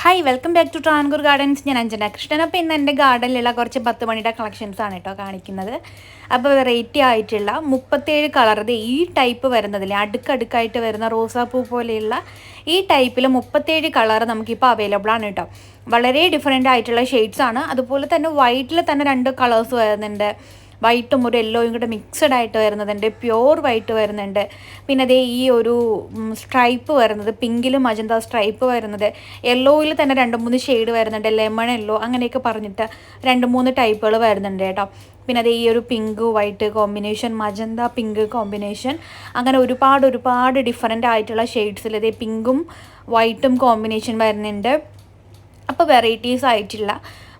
Hi welcome back to Travancore gardens. ഞാൻ അഞ്ജന കൃഷ്ണൻ. അപ്പോൾ ഇന്ന് എൻ്റെ ഗാർഡനിലുള്ള കുറച്ച് 10 മണിയുടെ കളക്ഷൻസാണ് കേട്ടോ കാണിക്കുന്നത്. അപ്പോൾ വെറൈറ്റി ആയിട്ടുള്ള 37 കളർ, ഈ ടൈപ്പ് വരുന്നതിൽ അടുക്കടുക്കായിട്ട് വരുന്ന റോസാപ്പൂ പോലെയുള്ള ഈ ടൈപ്പിൽ 37 കളർ നമുക്കിപ്പോൾ അവൈലബിൾ ആണ് കേട്ടോ. വളരെ ഡിഫറെൻ്റ് ആയിട്ടുള്ള ഷെയ്ഡ്സാണ്. അതുപോലെ തന്നെ വൈറ്റിൽ തന്നെ 2 കളേഴ്സ് വരുന്നുണ്ട്. വൈറ്റും ഒരു യെല്ലോയും കൂടെ മിക്സഡ് ആയിട്ട് വരുന്നതുണ്ട്, പ്യുവർ വൈറ്റ് വരുന്നുണ്ട്. പിന്നെ അതേ ഈ ഒരു സ്ട്രൈപ്പ് വരുന്നത്, പിങ്കിലും മജന്ത സ്ട്രൈപ്പ് വരുന്നത്, യെല്ലോയിൽ തന്നെ 2-3 ഷെയ്ഡ് വരുന്നുണ്ട്, ലെമൺ യെല്ലോ അങ്ങനെയൊക്കെ പറഞ്ഞിട്ട് 2-3 ടൈപ്പുകൾ വരുന്നുണ്ട് കേട്ടോ. പിന്നെ അത് ഈ ഒരു pink white combination, magenta pink combination, അങ്ങനെ ഒരുപാട് ഡിഫറെൻ്റ് ആയിട്ടുള്ള ഷെയ്ഡ്സിൽ ഇതേ പിങ്കും വൈറ്റും കോമ്പിനേഷൻ വരുന്നുണ്ട്. അപ്പോൾ വെറൈറ്റീസ് ആയിട്ടുള്ള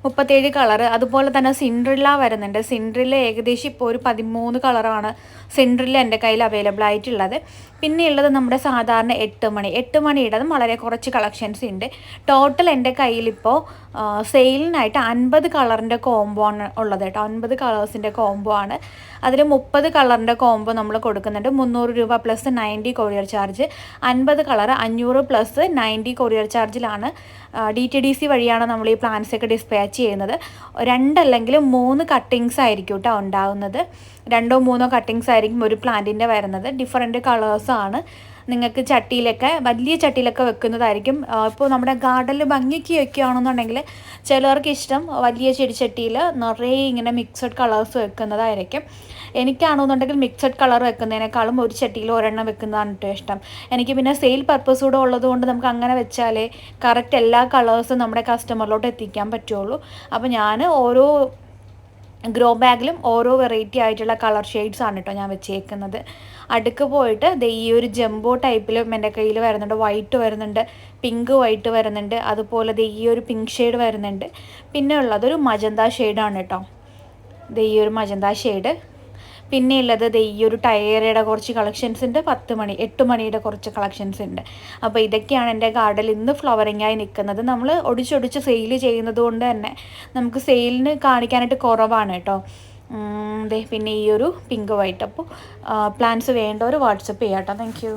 37 കളർ. അതുപോലെ തന്നെ സിൻഡ്രില്ല വരുന്നുണ്ട്. സിൻഡ്രില്ല ഏകദേശം ഇപ്പോൾ ഒരു 13 കളറാണ് സിൻഡ്രില്ല എൻ്റെ കയ്യിൽ അവൈലബിൾ ആയിട്ടുള്ളത്. പിന്നെ ഉള്ളത് നമ്മുടെ സാധാരണ 8 മണിയുടേതും വളരെ കുറച്ച് കളക്ഷൻസ് ഉണ്ട്. ടോട്ടൽ എൻ്റെ കയ്യിലിപ്പോൾ സെയിലിനായിട്ട് 50 കളറിൻ്റെ കോംബോ ആണ് ഉള്ളത് കേട്ടോ. 50 കളേഴ്സിൻ്റെ കോംബോ ആണ്. അതിൽ 30 കളറിൻ്റെ കോംബോ നമ്മൾ കൊടുക്കുന്നുണ്ട്. 300 രൂപ plus 90 courier charge. 50 colour 500 plus 90 courier ചാർജിലാണ്. DTDC വഴിയാണ് നമ്മൾ ഈ പ്ലാന്റ്സൊക്കെ ഡിസ്പാച്ച് ചെയ്യുന്നത്. 2 അല്ലെങ്കിൽ 3 കട്ടിങ്സ് ആയിരിക്കും കേട്ടോ ഉണ്ടാകുന്നത്. 2-3 കട്ടിങ്സ് ആയിരിക്കും ഒരു പ്ലാന്റിൻ്റെ വരുന്നത്. ഡിഫറെൻറ്റ് കളേഴ്സാണ്. നിങ്ങൾക്ക് ചട്ടിയിലൊക്കെ, വലിയ ചട്ടിയിലൊക്കെ വെക്കുന്നതായിരിക്കും. ഇപ്പോൾ നമ്മുടെ ഗാർഡനിൽ ഭംഗിക്ക് വെക്കുകയാണെന്നുണ്ടെങ്കിൽ ചിലർക്ക് ഇഷ്ടം വലിയ ചെടിച്ചട്ടിയിൽ നിറയെ ഇങ്ങനെ മിക്സഡ് കളേഴ്സ് വെക്കുന്നതായിരിക്കും. എനിക്കാണെന്നുണ്ടെങ്കിൽ മിക്സഡ് കളർ വെക്കുന്നതിനേക്കാളും ഒരു ചട്ടിയിൽ ഒരെണ്ണം വെക്കുന്നതാണ് ഏറ്റവും ഇഷ്ടം. എനിക്ക് പിന്നെ സെയിൽ പർപ്പസ് കൂടെ ഉള്ളതുകൊണ്ട് നമുക്ക് അങ്ങനെ വെച്ചാലേ കറക്റ്റ് എല്ലാ കളേഴ്സും നമ്മുടെ കസ്റ്റമറിലോട്ട് എത്തിക്കാൻ പറ്റുള്ളൂ. അപ്പോൾ ഞാൻ ഓരോ ഗ്രോ ബാഗിലും ഓരോ വെറൈറ്റി ആയിട്ടുള്ള കളർ ഷെയ്ഡ്സാണ് കേട്ടോ ഞാൻ വെച്ചേക്കുന്നത്. അടുക്ക് പോയിട്ട് ഈ ഒരു ജംബോ ടൈപ്പിലും എൻ്റെ കയ്യിൽ വരുന്നുണ്ട്. വൈറ്റ് വരുന്നുണ്ട്, പിങ്ക് വൈറ്റ് വരുന്നുണ്ട്, അതുപോലെ ഈ ഒരു പിങ്ക് ഷെയ്ഡ് വരുന്നുണ്ട്. പിന്നെ ഉള്ളതൊരു മജന്ത ഷെയ്ഡാണ് കേട്ടോ. ഈ ഒരു മജന്ത ഷെയ്ഡ്. പിന്നെ ഉള്ളത് ഈ ഒരു ടയറയുടെ കുറച്ച് കളക്ഷൻസ് ഉണ്ട്. 8 മണിയുടെ കുറച്ച് കളക്ഷൻസ് ഉണ്ട്. അപ്പോൾ ഇതൊക്കെയാണ് എൻ്റെ ഗാർഡനിൽ ഇന്ന് ഫ്ലവറിംഗ് ആയി നിൽക്കുന്നത്. നമ്മൾ ഒടിച്ചൊടിച്ച് സെയിൽ ചെയ്യുന്നത് കൊണ്ട് തന്നെ നമുക്ക് സെയിലിന് കാണിക്കാനായിട്ട് കുറവാണ് കേട്ടോ. പിന്നെ ഈ ഒരു പിങ്ക് വൈറ്റ്. അപ്പോൾ പ്ലാന്റ്സ് വേണ്ടവർ വാട്സപ്പ് ചെയ്യാം കേട്ടോ. Thank you.